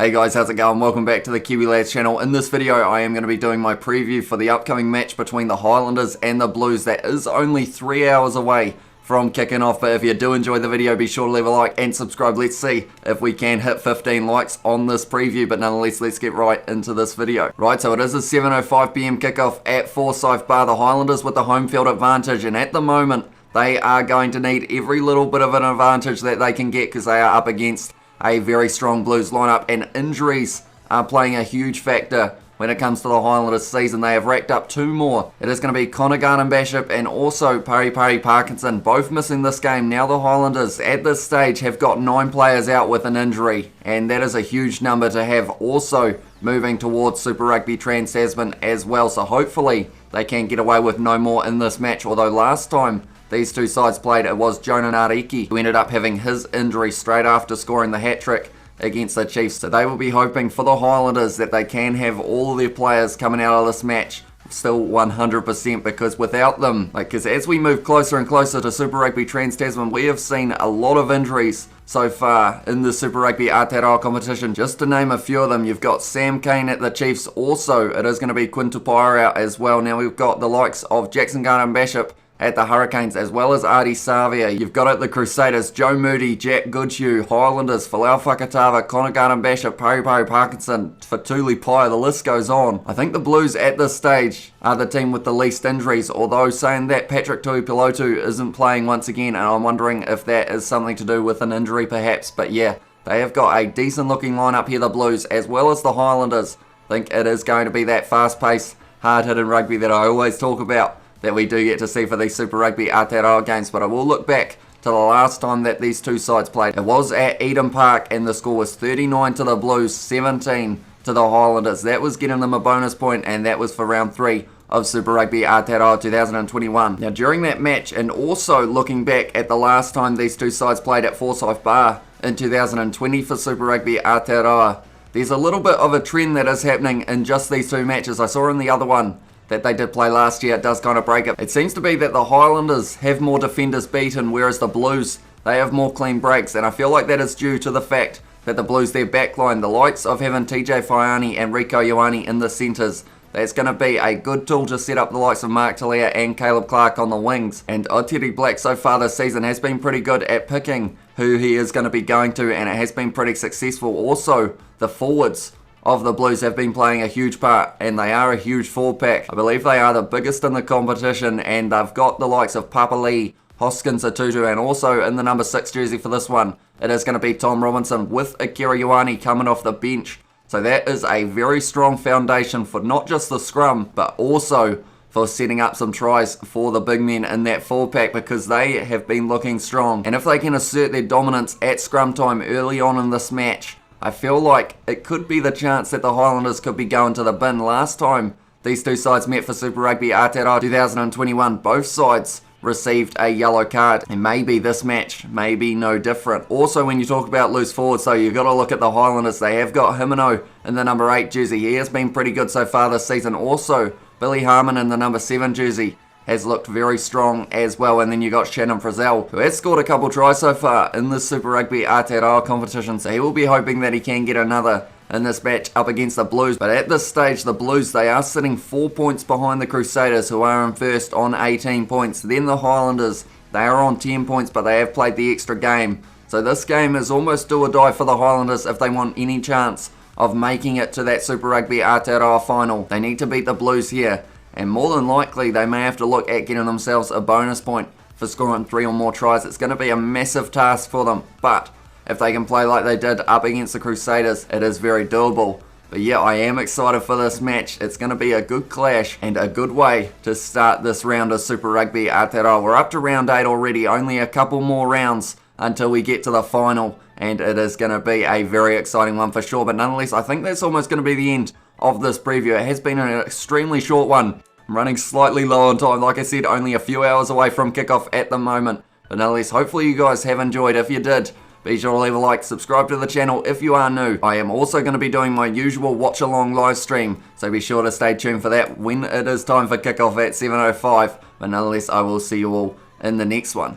Hey guys, how's it going? Welcome back to the Kiwi Lads channel. In this video, I am going to be doing my preview for the upcoming match between the Highlanders and the Blues. That is only 3 hours away from kicking off, but if you do enjoy the video, be sure to leave a like and subscribe. Let's see if we can hit 15 likes on this preview, but nonetheless, let's get right into this video. Right, so it is a 7:05 PM kickoff at Forsyth Barr. The Highlanders with the home field advantage, and at the moment, they are going to need every little bit of an advantage that they can get because they are up against a very strong Blues lineup, and injuries are playing a huge factor when it comes to the Highlanders season. They have racked up 2 more. It is going to be Connor Garden-Bishop and also Pari Parkinson, both missing this game. Now the Highlanders at this stage have got 9 players out with an injury, and that is a huge number to have. Also moving towards Super Rugby Trans-Tasman as well, so hopefully they can get away with no more in this match, although last time these two sides played, it was Jonah Nariki who ended up having his injury straight after scoring the hat-trick against the Chiefs. So they will be hoping for the Highlanders that they can have all of their players coming out of this match still 100%, because without them, because as we move closer and closer to Super Rugby Trans-Tasman, we have seen a lot of injuries so far in the Super Rugby Aotearoa competition. Just to name a few of them, you've got Sam Cane at the Chiefs. Also, it is going to be Quinn Tupaira out as well. Now we've got the likes of Jackson Garden-Bishop at the Hurricanes, as well as Artie Savia. You've got at the Crusaders, Joe Moody, Jack Goodhue, Highlanders, Falau Fakatava, Connor Garden-Bishop, Pari Parkinson, Fatuli Pai, the list goes on. I think the Blues at this stage are the team with the least injuries, although saying that, Patrick Tuipilotu isn't playing once again, and I'm wondering if that is something to do with an injury perhaps. But yeah, they have got a decent looking lineup here, the Blues, as well as the Highlanders. I think it is going to be that fast-paced, hard-hitting rugby that I always talk about that we do get to see for these Super Rugby Aotearoa games. But I will look back to the last time that these two sides played. It was at Eden Park, and the score was 39 to the Blues, 17 to the Highlanders. That was getting them a bonus point, and that was for round 3 of Super Rugby Aotearoa 2021. Now during that match, and also looking back at the last time these two sides played at Forsyth Barr in 2020 for Super Rugby Aotearoa, there's a little bit of a trend that is happening in just these two matches. I saw in the other one that they did play last year, it does kind of break it. It seems to be that the Highlanders have more defenders beaten, whereas the Blues, they have more clean breaks, and I feel like that is due to the fact that the Blues, their backline, the likes of having TJ Faiani and Rico Ioane in the centres, that's going to be a good tool to set up the likes of Mark Talia and Caleb Clark on the wings. And Otiri Black so far this season has been pretty good at picking who he is going to be going to, and it has been pretty successful. Also, the forwards of the Blues have been playing a huge part, and they are a huge forward pack. I believe they are the biggest in the competition, and they've got the likes of Papa Lee, Hoskins Atutu, and also in the number 6 jersey for this one, it is going to be Tom Robinson with Akira Ioane coming off the bench. So that is a very strong foundation for not just the scrum, but also for setting up some tries for the big men in that forward pack, because they have been looking strong. And if they can assert their dominance at scrum time early on in this match, I feel like it could be the chance that the Highlanders could be going to the bin. Last time these two sides met for Super Rugby Aotearoa 2021, both sides received a yellow card, and maybe this match may be no different. Also, when you talk about loose forwards, so you've got to look at the Highlanders. They have got Himeno in the number 8 jersey. He has been pretty good so far this season. Also, Billy Harmon in the number 7 jersey has looked very strong as well. And then you got Shannon Frizzell, who has scored a couple tries so far in the Super Rugby Aotearoa competition, so he will be hoping that he can get another in this match up against the Blues. But at this stage, the Blues, they are sitting 4 points behind the Crusaders, who are in first on 18 points. Then the Highlanders, they are on 10 points, but they have played the extra game. So this game is almost do or die for the Highlanders if they want any chance of making it to that Super Rugby Aotearoa final. They need to beat the Blues here, and more than likely they may have to look at getting themselves a bonus point for scoring 3 or more tries. It's going to be a massive task for them, but if they can play like they did up against the Crusaders, it is very doable. But yeah, I am excited for this match. It's going to be a good clash and a good way to start this round of Super Rugby Aotearoa. We're up to round 8 already, only a couple more rounds until we get to the final, and it is going to be a very exciting one for sure. But nonetheless, I think that's almost going to be the end of this preview. It has been an extremely short one. I'm running slightly low on time. Like I said, only a few hours away from kickoff at the moment. But nonetheless, hopefully you guys have enjoyed. If you did, be sure to leave a like, subscribe to the channel if you are new. I am also going to be doing my usual watch along live stream, so be sure to stay tuned for that when it is time for kickoff at 7:05. But nonetheless, I will see you all in the next one.